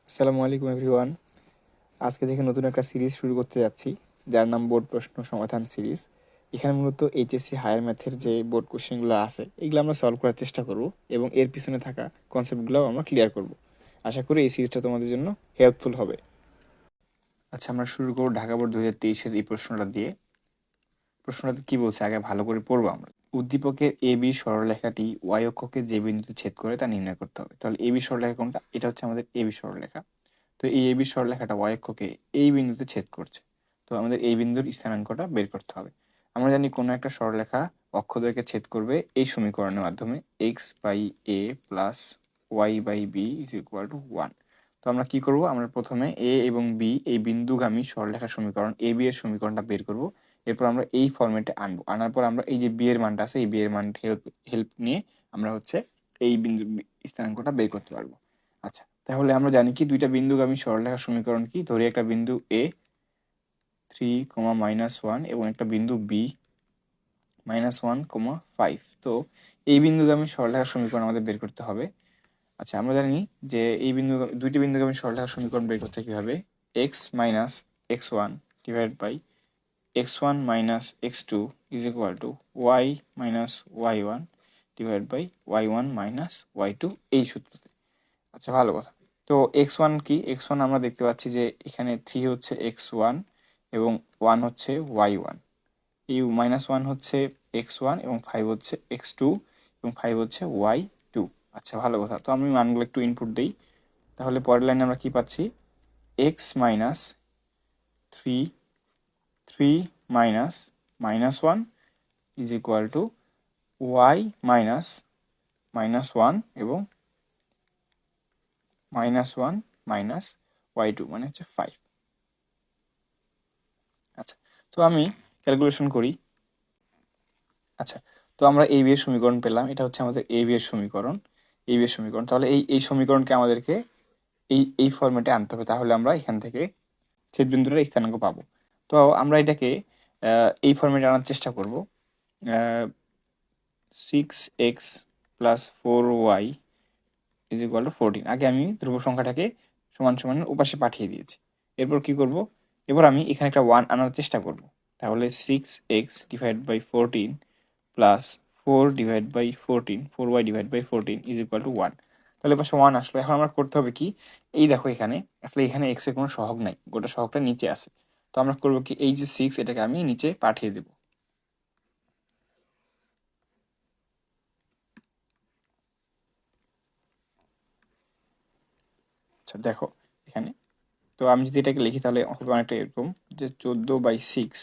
আসসালামু আলাইকুম এভরিওয়ান। আজকে থেকে নতুন একটা সিরিজ শুরু করতে যাচ্ছি, যার নাম বোর্ড প্রশ্ন সমাধান সিরিজ। এখানে মূলত এইচএসসি হায়ার ম্যাথের যে বোর্ড কোশ্চেনগুলো আছে এগুলো আমরা সলভ করার চেষ্টা করব এবং এর পিছনে থাকা কনসেপ্টগুলোও আমরা ক্লিয়ার করব। আশা করি এই সিরিজটা তোমাদের জন্য হেল্পফুল হবে। আচ্ছা, আমরা শুরু করব ঢাকা বোর্ড 2023-এর এই প্রশ্নটা দিয়ে। প্রশ্নটাতে কি বলছে আগে ভালো করে পড়বো আমরা। উদ্দীপকের এ বি সরলরেখাটি ওয়াই অক্ষকে যে বিন্দুতে ছেদ করে তা নির্ণয় করতে হবে। তাহলে এ বি সরলরেখা কোনটা? এটা হচ্ছে আমাদের এ বি সরলরেখা। তো এই এবি সরলরেখাটা ওয়াই অক্ষকে এই বিন্দুতে ছেদ করছে। তো আমাদের এই বিন্দুর স্থানাঙ্কটা বের করতে হবে। আমরা জানি কোনো একটা সরলরেখা অক্ষদ্বয়কে ছেদ করবে এই সমীকরণের মাধ্যমে X by A plus Y by B is equal to 1। তো আমরা কি করব? আমরা প্রথমে এ এবং বি এই বিন্দুগামী সরলরেখার সমীকরণ এ বি এর সমীকরণটা বের করব। এরপর আমরা এই ফরম্যাটে আনবো। আনার পর আমরা এই যে বি এর মানটা আছে এই বি এর মান হেল্প নিয়ে আমরা হচ্ছে এই বিন্দু স্থানাঙ্কটা বের করতে পারবো। আচ্ছা, তাহলে আমরা জানি কি দুইটা বিন্দুগামী সরলরেখার সমীকরণ কি? ধরি একটা বিন্দু এ 3, -1 এবং একটা বিন্দু বি -1, 5। তো এই বিন্দুগামী সরলরেখার সমীকরণ আমাদের বের করতে হবে। আচ্ছা, আমরা জানি যে এই দুইটি বিন্দুগামী সরলরেখার সমীকরণ বের করতে কিভাবে? X minus X one divide by x1 minus x2 is equal to y minus y1 divide by y1 minus y2 এই সূত্রতে। আচ্ছা, ভালো কথা। তো x1 কি? x1 আমরা দেখতে পাচ্ছি যে এখানে 3 হচ্ছে x1 এবং 1 হচ্ছে y1। এই -1 হচ্ছে x1 এবং 5 হচ্ছে x2 এবং 5 হচ্ছে y2। আচ্ছা, ভালো কথা। তো আমি মানগুলো একটু ইনপুট দিই। তাহলে পরের লাইনে আমরা কি পাচ্ছি? x minus 3 minus -1 is equal two y minus -1 এবং -1 মাইনাস y2 মানে হচ্ছে 5। আচ্ছা, তো আমি ক্যালকুলেশন করি। আচ্ছা, তো আমরা এই বি এর সমীকরণ পেলাম। এটা হচ্ছে আমাদের এই বি এর সমীকরণ। এই বি এর সমীকরণ, তাহলে এই সমীকরণকে আমাদেরকে এই ফরম্যাটে আনতে হবে। তাহলে আমরা এখান থেকে ছেদবিন্দুটার স্থানাঙ্ক পাবো। তো আমরা এটাকে এই ফরম্যাটে আনার চেষ্টা করব। 6x plus 4y is equal two 14। আগে আমি ধ্রুব সংখ্যাটাকে সমান সমান ওপাশে পাঠিয়ে দিয়েছি। এরপর কি করব? এবার আমি এখানে একটা 1 আনার চেষ্টা করব। তাহলে 6x divide by 14 plus 4 divide by 14 4y divide by 14 is equal to 1। তাহলে পাশে 1 আসলো। এখন আমরা করতে হবে কি? এই দেখো এখানে আসলে এখানে x এর কোনো সহগ নাই, গোটা সহগটা নিচে আছে। তো আমরা করব কি? এই যে 6 এটাকে আমি নিচে পাঠিয়ে দেব। আচ্ছা, দেখো এখানে। তো আমি যদি এটাকে লিখি তাহলে হবে অনেকটা এরকম যে 14/6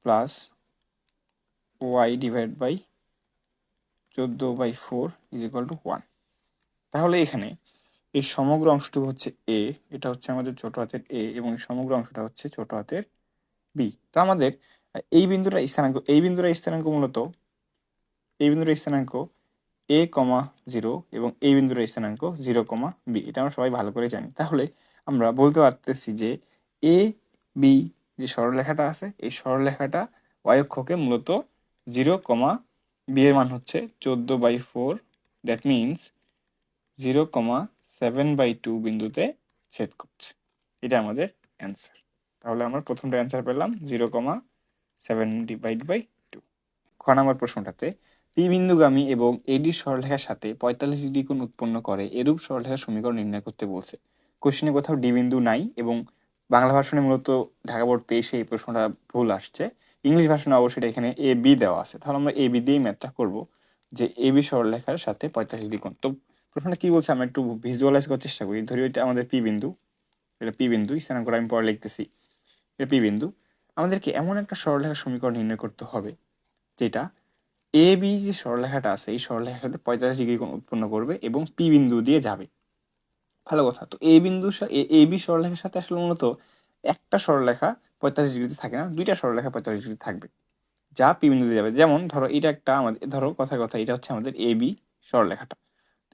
plus Y divide by 14/4 is equal to 1। তাহলে এখানে এই সমগ্র অংশটুকু হচ্ছে এ, এটা হচ্ছে আমাদের ছোট হাতের এ, এবং এই সমগ্র অংশটা হচ্ছে ছোট হাতের বি। তো আমাদের এই বিন্দুটা স্থানাঙ্ক মূলত এই বিন্দুর স্থানাঙ্ক a,0 এবং এই বিন্দুর স্থানাঙ্ক 0,b। এটা আমরা সবাই ভালো করে জানি। তাহলে আমরা বলতে পারতেছি যে এ বি যে সরলরেখাটা আছে এই সরলরেখাটা y অক্ষকে মূলত 0,b এর মান হচ্ছে 14/4, দ্যাট মিনস 0,7/2 বিন্দুতে ছেদ করছে। এটা আমাদের অ্যান্সার। তাহলে আমরা প্রথমটা অ্যান্সার পেলাম 0,7/2। খ নম্বর প্রশ্নটাতে পি বিন্দুগামী এবং এডি সরলরেখার সাথে 45 ডিগ্রি কোণ উৎপন্ন করে এরূপ সরলরেখার সমীকরণ নির্ণয় করতে বলছে। কোশ্চেনে কোথাও ডি বিন্দু নাই এবং বাংলা ভার্সনে মূলত ঢাকা বোর্ড 23 এই প্রশ্নটা ভুল আসছে। ইংলিশ ভার্সনে অবশ্যই এখানে এ বি দেওয়া আছে। তাহলে আমরা এ বি দিয়েই ম্যাথটা করবো যে এ বি সরলরেখার সাথে 45 ডিগ্রি কোণ। তো প্রশ্নটা কি বলছে আমরা একটু ভিজুয়ালাইজ করার চেষ্টা করি। ধরি এটা আমাদের পি বিন্দু, এটা পি বিন্দু, স্থানাঙ্কটা আমি পরে লিখতেছি। এটা পি বিন্দু। আমাদেরকে এমন একটা সরলরেখার সমীকরণ নির্ণয় করতে হবে যেটা এ বি যে সরলরেখাটা আছে এই সরলরেখার সাথে 45 ডিগ্রি কোণ উৎপন্ন করবে এবং পি বিন্দু দিয়ে যাবে। ভালো কথা। তো এ বি সরলরেখার সাথে আসলে মূলত একটা সরলরেখা 45 ডিগ্রিতে থাকে না, দুইটা সরলরেখা 45 ডিগ্রি থাকবে যা পি বিন্দু দিয়ে যাবে। যেমন ধরো এটা একটা আমাদের, ধরো কথার কথা এটা হচ্ছে আমাদের এ বি সরলরেখাটা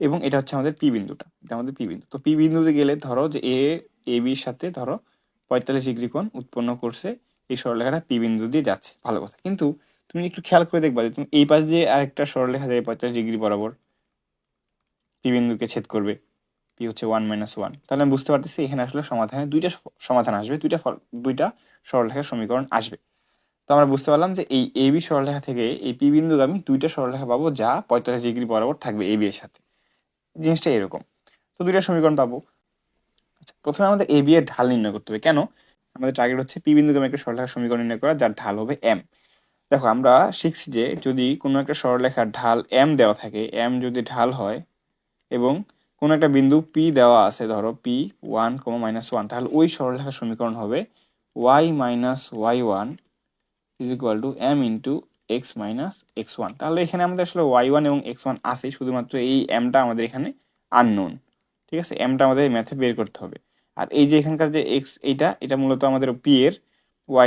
এবং এটা হচ্ছে আমাদের পি বিন্দুটা, এটা আমাদের পি বিন্দু। তো পি বিন্দুতে গেলে ধরো যে এ বির সাথে ধরো 45 ডিগ্রি কোণ উৎপন্ন করছে, এই সরলরেখাটা পি বিন্দু দিয়ে যাচ্ছে। ভালো কথা। কিন্তু তুমি একটু খেয়াল করে দেখবা যে তুমি এই পাশ দিয়ে আরেকটা সরলরেখা যায় 45 ডিগ্রি বরাবর পি বিন্দুকে ছেদ করবে। পি হচ্ছে 1 - 1। তাহলে আমি বুঝতে পারতেছি এখানে আসলে সমাধানে দুইটা সমাধান আসবে, দুইটা সরলরেখার সমীকরণ আসবে। তো আমরা বুঝতে পারলাম যে এই এ বি সরলরেখা থেকে এই পি বিন্দুগামী দুইটা সরলরেখা পাবো যা 45 ডিগ্রি বরাবর থাকবে এ বি এর সাথে। জিনিসটা এরকম। তো দুইটা সমীকরণ পাবো। আচ্ছা, প্রথমে আমাদের এ বি এর ঢাল নির্ণয় করতে হবে। কেন? আমাদের টার্গেট হচ্ছে পি বিন্দুগামী একটা সরলরেখার সমীকরণ নির্ণয় করা যার ঢাল হবে এম। দেখো আমরা শিখছি যে যদি কোনো একটা সরলরেখার ঢাল এম দেওয়া থাকে, এম যদি ঢাল হয় এবং কোনো একটা বিন্দু পি দেওয়া আছে, ধরো পি 1, -1, তাহলে ওই সরলরেখার সমীকরণ হবে y - y1 is equal to M into X minus x1। তাহলে এখানে আমাদের আসলে y1 এবং x1 আছে, শুধুমাত্র এই এমটা আমাদের এখানে আননোন। ঠিক আছে, এমটা আমাদের ম্যাথে বের করতে হবে। আর এই যে এখানকার যে এক্স, এটা মূলত আমাদের পি এর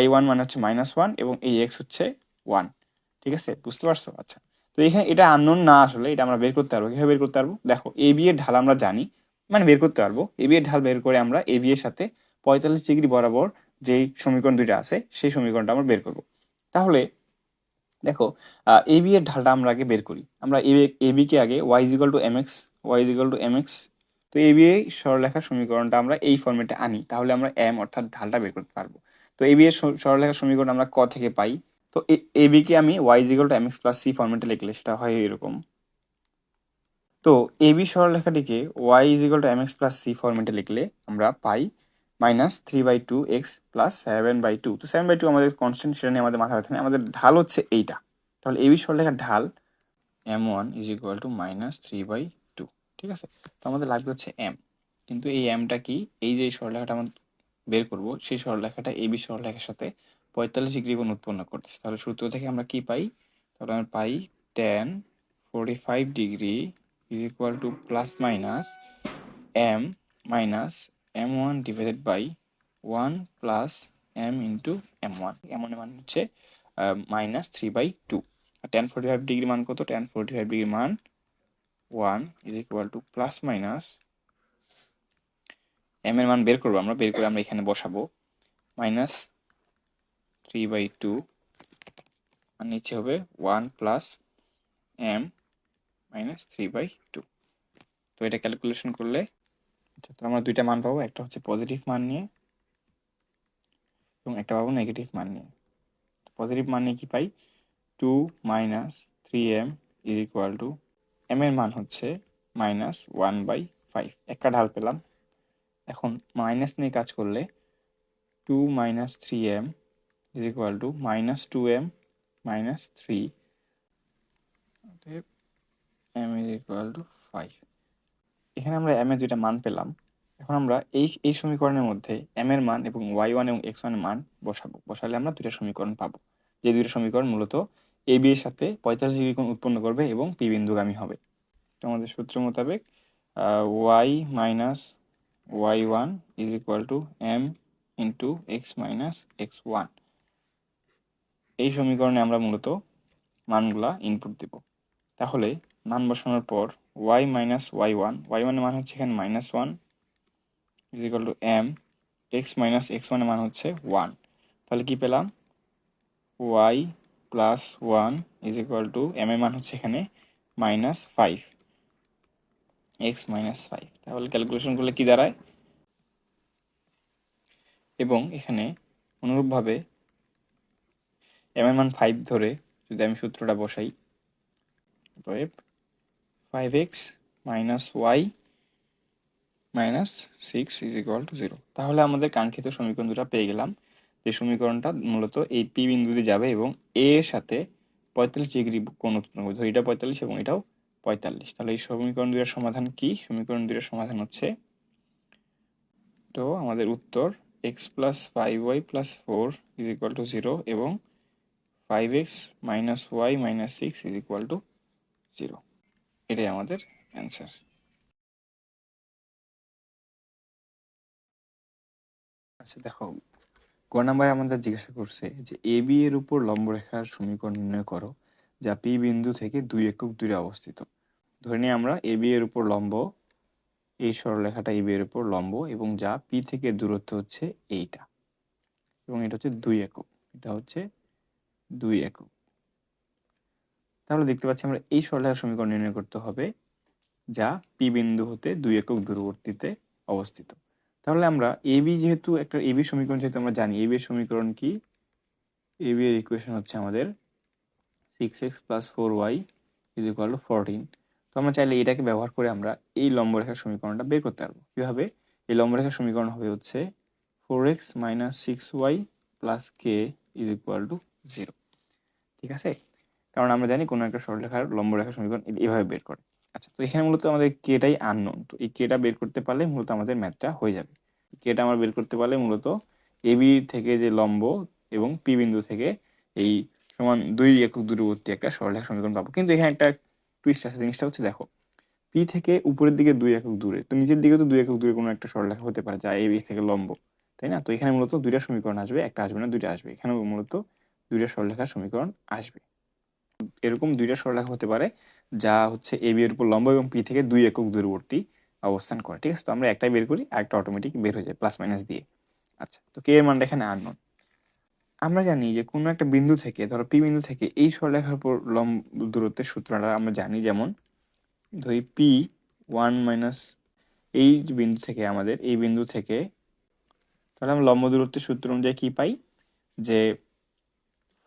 y1 মানে হচ্ছে -1 এবং এই এক্স হচ্ছে 1। ঠিক আছে, বুঝতে পারছো? আচ্ছা, তো এখানে এটা আননোন না, আসলে এটা আমরা বের করতে পারবো। কীভাবে বের করতে পারবো? দেখো এ বি এর ঢাল আমরা জানি, মানে বের করতে পারবো। এ বি এর ঢাল বের করে আমরা এ বি এর সাথে 45 ডিগ্রি বরাবর যেই সমীকরণ দুইটা আছে সেই সমীকরণটা আমরা বের করবো। তাহলে দেখো এ বি এর ঢালটা আমরা আগে বের করি। আমরা এ বি কে আগে y is equal to M X, তো এ বি এই সরলরেখার সমীকরণটা আমরা এই ফর্মেটে আনি, তাহলে আমরা এম অর্থাৎ ঢালটা বের করতে পারবো। তো এ বি এর সরলরেখার সমীকরণ আমরা ক থেকে পাই? তো এ বি কে আমি y is equal to M X plus C ফর্মেটে লিখলে সেটা হয় এরকম। তো এ বি সরলরেখাটিকে y is equal to M X plus C ফর্মেটে লিখলে আমরা পাই -3/2x প্লাস 7/2। তো 7/2 আমাদের কনস্ট্যান্ট, সেটা নিয়ে আমাদের মাথা ব্যথা নেই। আমাদের ঢাল হচ্ছে এইটা। তাহলে এবি সরলরেখার ঢাল m1 ইজ ইকুয়াল টু -3/2। ঠিক আছে, তো আমাদের লাগবে হচ্ছে m। কিন্তু এই mটা কি? এই যে সরলরেখাটা আমরা বের করব, সেই সরলরেখাটা এবি সরলরেখার সাথে 45 ডিগ্রি কোণ উৎপন্ন করতেছে। তাহলে সূত্র থেকে আমরা কি পাই? তাহলে আমরা পাই tan 45 degree is equal to plus minus m minus m1 divided by 1 plus m into m1। m1 এর মান হচ্ছে -3/2। আর tan 45 ডিগ্রি মান কত? tan 45 ডিগ্রি মান 1 is equal to plus minus m এর মান বের করবো আমরা, বের করে আমরা এখানে বসাবো -3/2 আর নিচে হবে 1 প্লাস m -3/2। তো এটা ক্যালকুলেশন করলে আচ্ছা, তো আমরা দুইটা মান পাবো, একটা হচ্ছে পজিটিভ মান নিয়ে এবং একটা পাবো নেগেটিভ মান নিয়ে। পজিটিভ মান নিয়ে কি পাই? 2 - 3m is equal two m এর মান হচ্ছে -1/5। একটা ঢাল পেলাম। এখন মাইনাস নিয়ে কাজ করলে 2 - 3m is equal two -2m - 3 m is equal two 5। এখানে আমরা m এর দুইটা মান পেলাম। এখন আমরা এই সমীকরণের মধ্যে m এর মান এবং y1 এবং x1 এর মান বসালে আমরা দুইটা সমীকরণ পাবো, যে দুইটা সমীকরণ মূলত এ বি এর সাথে 45 ডিগ্রি কোণ উৎপন্ন করবে এবং পি বিন্দুগামী হবে। তো আমাদের সূত্র মোতাবেক y minus y1 is equal two m into X minus x1। এই সমীকরণে আমরা মূলত মানগুলা ইনপুট দেব। তাহলে মান বসানোর পর y মাইনাস y1 এর মান হচ্ছে এখানে -1 is equal two m, x minus x1 এর মান হচ্ছে 1। তাহলে কি পেলাম? y plus 1 is equal two m এর মান হচ্ছে এখানে -5, x -5। তাহলে ক্যালকুলেশন করলে কি দাঁড়ায়? এবং এখানে অনুরূপভাবে m এর মান 5 ধরে যদি আমি সূত্রটা বসাই, অতএব 5x y -6 is equal two 0। তাহলে আমাদের কাঙ্ক্ষিত সমীকরণ দুটো পেয়ে গেলাম, যে সমীকরণটা মূলত এই পি বিন্দুতে যাবে এবং এ এর সাথে 45 ডিগ্রি কোণ উৎপন্ন করবে। ধরি এটা 45 এবং এটাও 45। তাহলে এই সমীকরণ দুটোর সমাধান কি? সমীকরণ দুটোর সমাধান হচ্ছে, তো আমাদের উত্তর x plus 5y plus 4 is equal two 0 এবং 5x y -6 is equal two 0। এটাই আমাদের অ্যান্সার। আচ্ছা দেখো, ক নাম্বারে আমাদের জিজ্ঞাসা করছে যে এ বি এর উপর লম্বরেখার সমীকরণ নির্ণয় করো যা পি বিন্দু থেকে 2 একক দূরে অবস্থিত। ধরে নিই আমরা এ বি এর উপর লম্ব, এই সরলরেখাটা এ বি এর উপর লম্ব এবং যা পি থেকে দূরত্ব হচ্ছে এইটা, এবং এটা হচ্ছে 2 একক, এটা হচ্ছে 2 একক। তাহলে দেখতে পাচ্ছি আমরা এই সরলরেখার সমীকরণ নির্ণয় করতে হবে যা পি বিন্দু হতে 2 একক দূরবর্তীতে অবস্থিত। তাহলে আমরা এবি যেহেতু একটা এবি সমীকরণ যেহেতু আমরা জানি এবি এর সমীকরণ কি, এবি এর ইকুয়েশন হচ্ছে আমাদের 6x + 4y = 14। তো আমরা চাইলে এটাকে ব্যবহার করে আমরা এই লম্বরেখার সমীকরণটা বের করতে পারবো। কিভাবে? এই লম্বরেখার সমীকরণ হবে হচ্ছে 4x - 6y + k = 0। ঠিক আছে? কারণ আমরা জানি কোনো একটা সরলরেখার লম্বরেখার সমীকরণ এভাবে বের করে। আচ্ছা, তো এখানে মূলত আমাদের কেটাই আননোন। তো এই কেটা বের করতে পারলে মূলত আমাদের ম্যাথটা হয়ে যাবে। কেটা আমরা বের করতে পারলে মূলত এবি থেকে যে লম্ব এবং পি বিন্দু থেকে এই সমান 2 একক দূরবর্তী একটা সরলরেখা সমীকরণ পাবো। কিন্তু এখানে একটা টুইস্ট আছে, জিনিসটা হচ্ছে দেখো, পি থেকে উপরের দিকে 2 একক দূরে, তো নিচের দিকে তো 2 একক দূরে কোনো একটা সরলরেখা হতে পারে যা এবি থেকে লম্ব, তাই না? তো এখানে মূলত দুইটা সমীকরণ আসবে, একটা আসবে না, দুইটা আসবে। এখানেও মূলত দুইটা সরলরেখার সমীকরণ আসবে। এরকম দুইটা সরলরেখা হতে পারে যা হচ্ছে এবি এর উপর লম্ব এবং পি থেকে 2 একক দূরবর্তী অবস্থান করে। ঠিক আছে? তো আমরা একটাই বের করি, আরেকটা অটোমেটিক বের হয়ে যায় প্লাস মাইনাস দিয়ে। আচ্ছা, তো কে এর মানটা এখানে আননোন। আমরা জানি যে কোনো একটা বিন্দু থেকে, ধরো পি বিন্দু থেকে এই সরলরেখার উপর লম্ব দূরত্বের সূত্রটা আমরা জানি, যেমন ধরি পি 1 মাইনাস এই যে বিন্দু থেকে, আমাদের এই বিন্দু থেকে, তাহলে আমরা লম্ব দূরত্বের সূত্র অনুযায়ী কি পাই, যে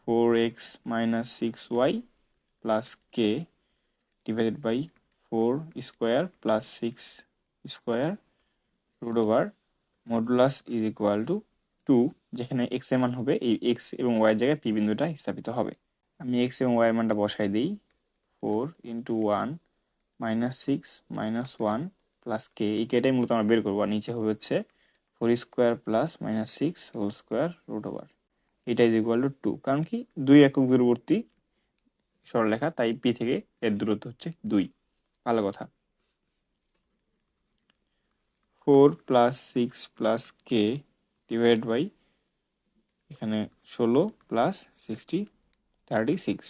4x - 6y + k divided by 4 square plus 6 square root over modulus is equal to 2, যেখানে x এর মান হবে এই x এবং y এর জায়গায় p বিন্দুটা স্থাপিত হবে। আমি x এবং y এর মানটা বসাই দিই। 4 × 1 - 6 - 1 প্লাস k, এই কেটাই মূলত আমরা বের করবো। আর নিচে হবে হচ্ছে 4 square plus -6 whole square root over, এটা ইজ ইকুয়াল টু 2। কারণ কি, 2 একক দূরবর্তী সরলরেখা, তাই পি থেকে এর দূরত্ব হচ্ছে 2। ভালো কথা। 4 + 6 + k ডিভাইড বাই এখানে 16 + 60 36।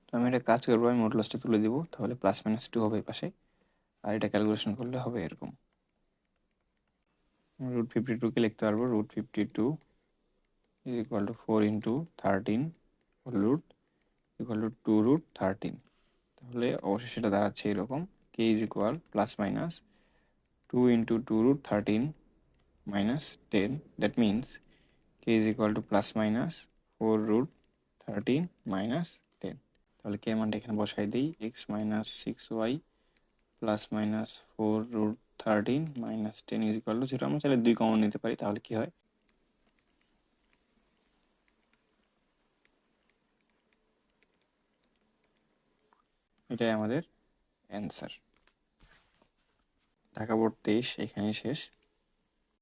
তো আমি একটা কাজ করবো, আমি মডুলাসটা তুলে দিব, তাহলে +-2 হবে এই পাশে, আর এটা ক্যালকুলেশন করলে হবে এরকম। √52 কে লিখতে পারবো √52 = 4 × 13 √ = 2√13। তাহলে অবশ্যই সেটা দাঁড়াচ্ছে এরকম, k = +-2 × 2√13 - 10, দ্যাট মিনস k = +-4√13 - 10। তাহলে k মানটা এখানে বসাই দিই, x - 6y +-4√13 - 10 = 0। আমরা চাইলে 2 কমন নিতে পারি, তাহলে কি হয়, এটাই আমাদের অ্যান্সার। ঢাকা বোর্ড 23 এখানেই শেষ।